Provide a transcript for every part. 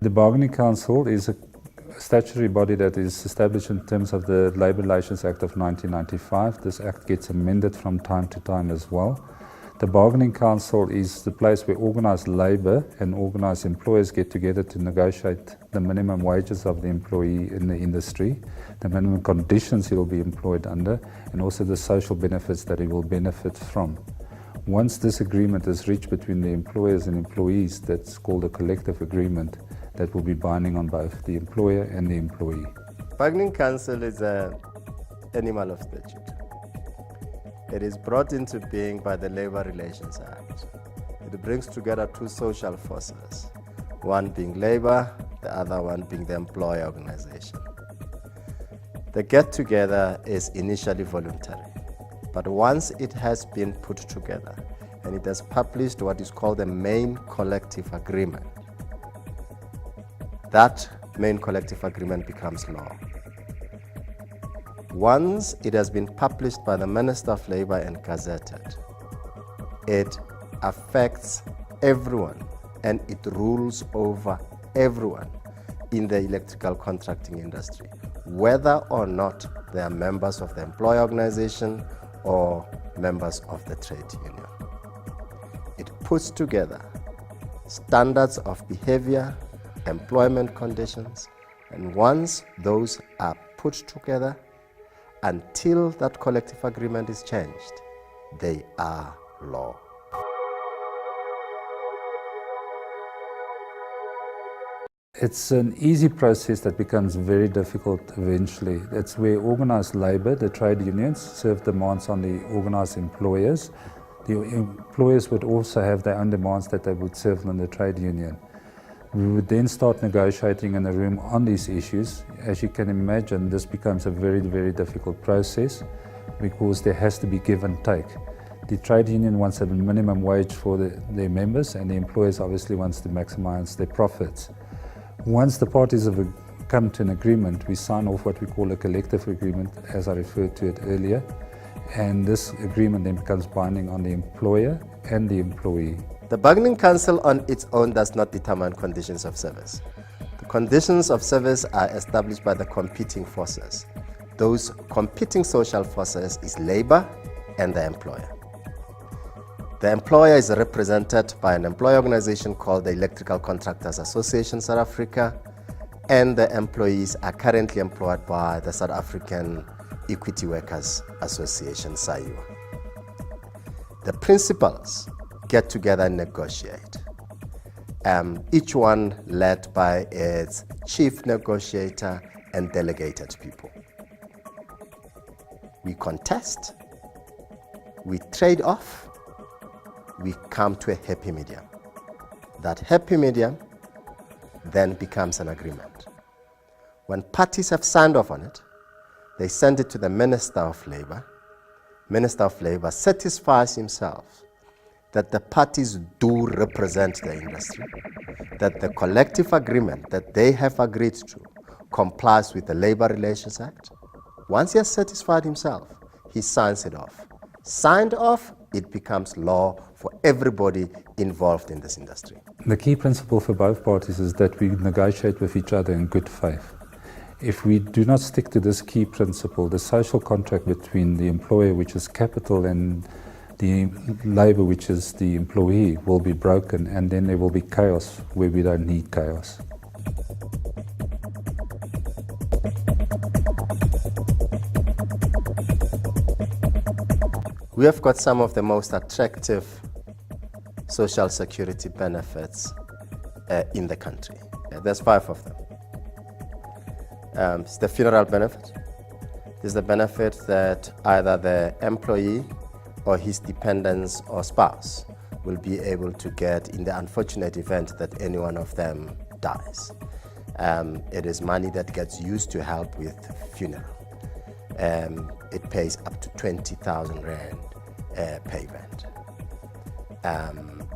The Bargaining Council is a statutory body that is established in terms of the Labour Relations Act of 1995. This act gets amended from time to time as well. The Bargaining Council is the place where organised labour and organised employers get together to negotiate the minimum wages of the employee in the industry, the minimum conditions he will be employed under, and also the social benefits that he will benefit from. Once this agreement is reached between the employers and employees, that's called a collective agreement that will be binding on both the employer and the employee. Bargaining Council is an animal of statute. It is brought into being by the Labour Relations Act. It brings together two social forces, one being labour, the other one being the employer organization. The get-together is initially voluntary, but once it has been put together and it has published what is called the main collective agreement, that main collective agreement becomes law. Once it has been published by the Minister of Labour and gazetted, it affects everyone and it rules over everyone in the electrical contracting industry, whether or not they are members of the employer organization or members of the trade union. It puts together standards of behavior, employment conditions, and once those are put together, until that collective agreement is changed, they are law. It's an easy process that becomes very difficult eventually. That's where organised labour, the trade unions, serve demands on the organised employers. The employers would also have their own demands that they would serve on the trade union. We would then start negotiating in the room on these issues. As you can imagine, this becomes a very, very difficult process because there has to be give and take. The trade union wants a minimum wage for their members, and the employers obviously wants to maximize their profits. Once the parties have come to an agreement, we sign off what we call a collective agreement, as I referred to it earlier, and this agreement then becomes binding on the employer and the employee. The Bargaining Council on its own does not determine conditions of service. The conditions of service are established by the competing forces. Those competing social forces is labour and the employer. The employer is represented by an employer organization called the Electrical Contractors Association South Africa, and the employees are currently employed by the South African Equity Workers Association, SAIWA. The principals get together and negotiate, each one led by its chief negotiator and delegated people. We contest, we trade off, we come to a happy medium. That happy medium then becomes an agreement. When parties have signed off on it, they send it to the Minister of Labour. Minister of Labour satisfies himself that the parties do represent the industry, that the collective agreement that they have agreed to complies with the Labour Relations Act. Once he has satisfied himself, he signs it off. Signed off, it becomes law for everybody involved in this industry. The key principle for both parties is that we negotiate with each other in good faith. If we do not stick to this key principle, the social contract between the employer, which is capital, and the labour, which is the employee, will be broken, and then there will be chaos where we don't need chaos. We have got some of the most attractive social security benefits in the country. There's 5 of them. It's the funeral benefit. It's the benefit that either the employee or his dependents or spouse will be able to get in the unfortunate event that any one of them dies. It is money that gets used to help with funeral. It pays up to 20,000 Rand payment,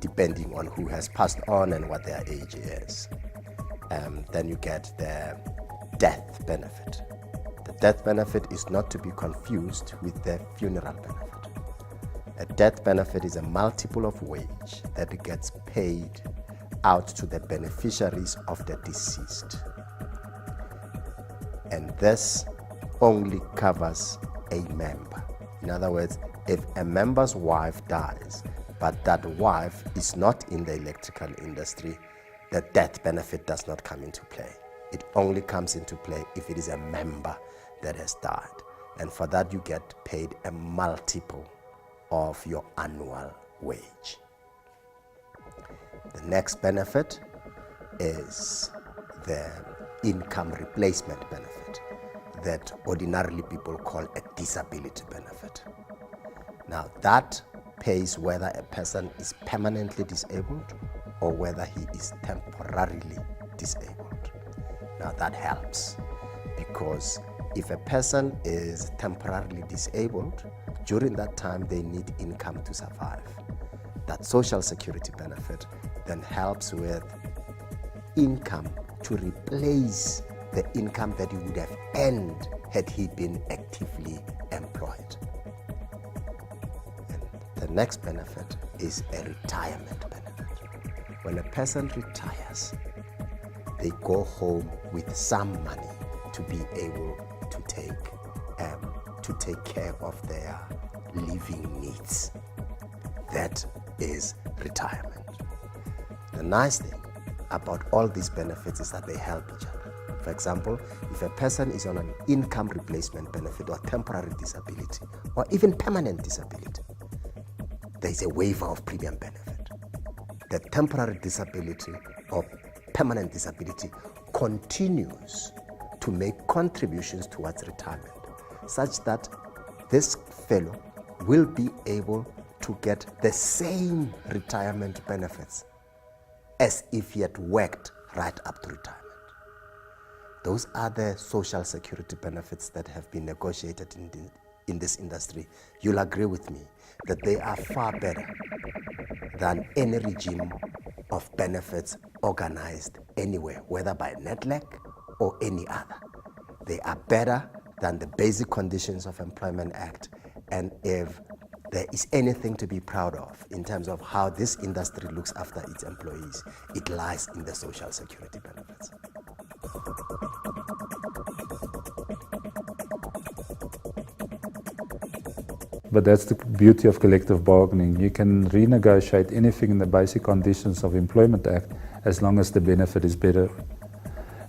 depending on who has passed on and what their age is. Then you get the death benefit. The death benefit is not to be confused with the funeral benefit. A death benefit is a multiple of wage that gets paid out to the beneficiaries of the deceased. And this only covers a member. In other words, if a member's wife dies, but that wife is not in the electrical industry, the death benefit does not come into play. It only comes into play if it is a member that has died. And for that, you get paid a multiple of your annual wage. The next benefit is the income replacement benefit that ordinarily people call a disability benefit. Now that pays whether a person is permanently disabled or whether he is temporarily disabled. Now that helps, because if a person is temporarily disabled, during that time they need income to survive. That social security benefit then helps with income to replace the income that he would have earned had he been actively employed. And the next benefit is a retirement benefit. When a person retires, they go home with some money to be able to take care of their living needs. That is retirement. The nice thing about all these benefits is that they help each other. For example, if a person is on an income replacement benefit or temporary disability or even permanent disability, there is a waiver of premium benefit. The temporary disability or permanent disability continues to make contributions towards retirement, such that this fellow will be able to get the same retirement benefits as if he had worked right up to retirement. Those are the social security benefits that have been negotiated in this industry. You'll agree with me that they are far better than any regime of benefits organized anywhere, whether by NETLEC or any other. They are better than the Basic Conditions of Employment Act. And if there is anything to be proud of in terms of how this industry looks after its employees, it lies in the social security benefits. But that's the beauty of collective bargaining. You can renegotiate anything in the Basic Conditions of Employment Act as long as the benefit is better.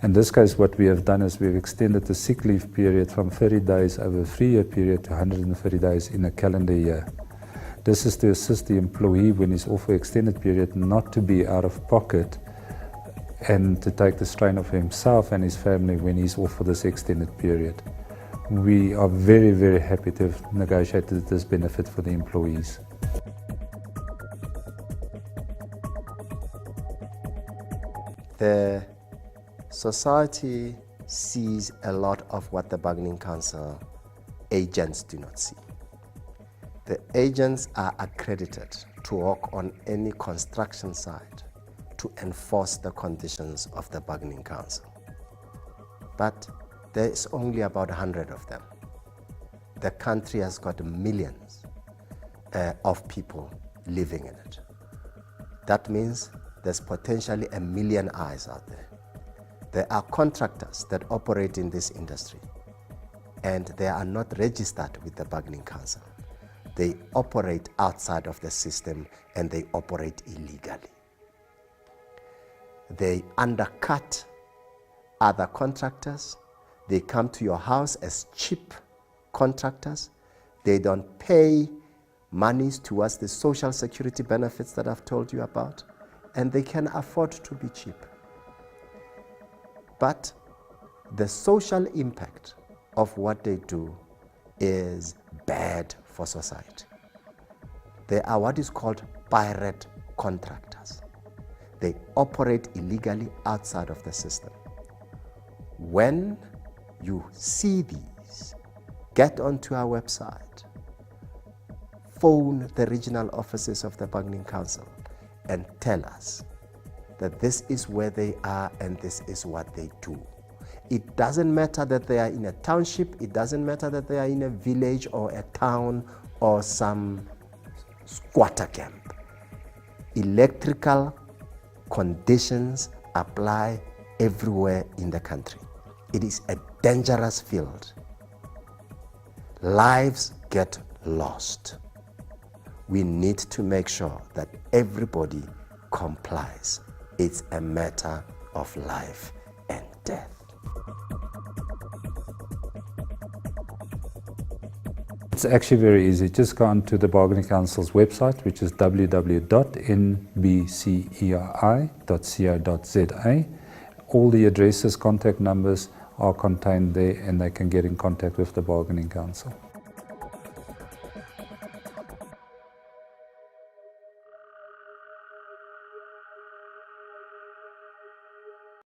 In this case, what we have done is we've extended the sick leave period from 30 days over a 3-year period to 130 days in a calendar year. This is to assist the employee when he's off for an extended period not to be out of pocket and to take the strain of himself and his family when he's off for this extended period. We are very, very happy to have negotiated this benefit for the employees. The society sees a lot of what the Bargaining Council agents do not see. The agents are accredited to work on any construction site to enforce the conditions of the Bargaining Council. But there is only about 100 of them. The country has got millions of people living in it. That means there's potentially 1 million eyes out there. There are contractors that operate in this industry, and they are not registered with the Bargaining Council. They operate outside of the system and they operate illegally. They undercut other contractors. They come to your house as cheap contractors. They don't pay monies towards the social security benefits that I've told you about, and they can afford to be cheap. But the social impact of what they do is bad for society. They are what is called pirate contractors. They operate illegally outside of the system. When you see these, get onto our website, phone the regional offices of the Bargaining Council and tell us that this is where they are and this is what they do. It doesn't matter that they are in a township, it doesn't matter that they are in a village or a town or some squatter camp. Electrical conditions apply everywhere in the country. It is a dangerous field. Lives get lost. We need to make sure that everybody complies. It's a matter of life and death. It's actually very easy. Just go onto the Bargaining Council's website, which is www.nbcei.co.za. All the addresses, contact numbers are contained there, and they can get in contact with the Bargaining Council.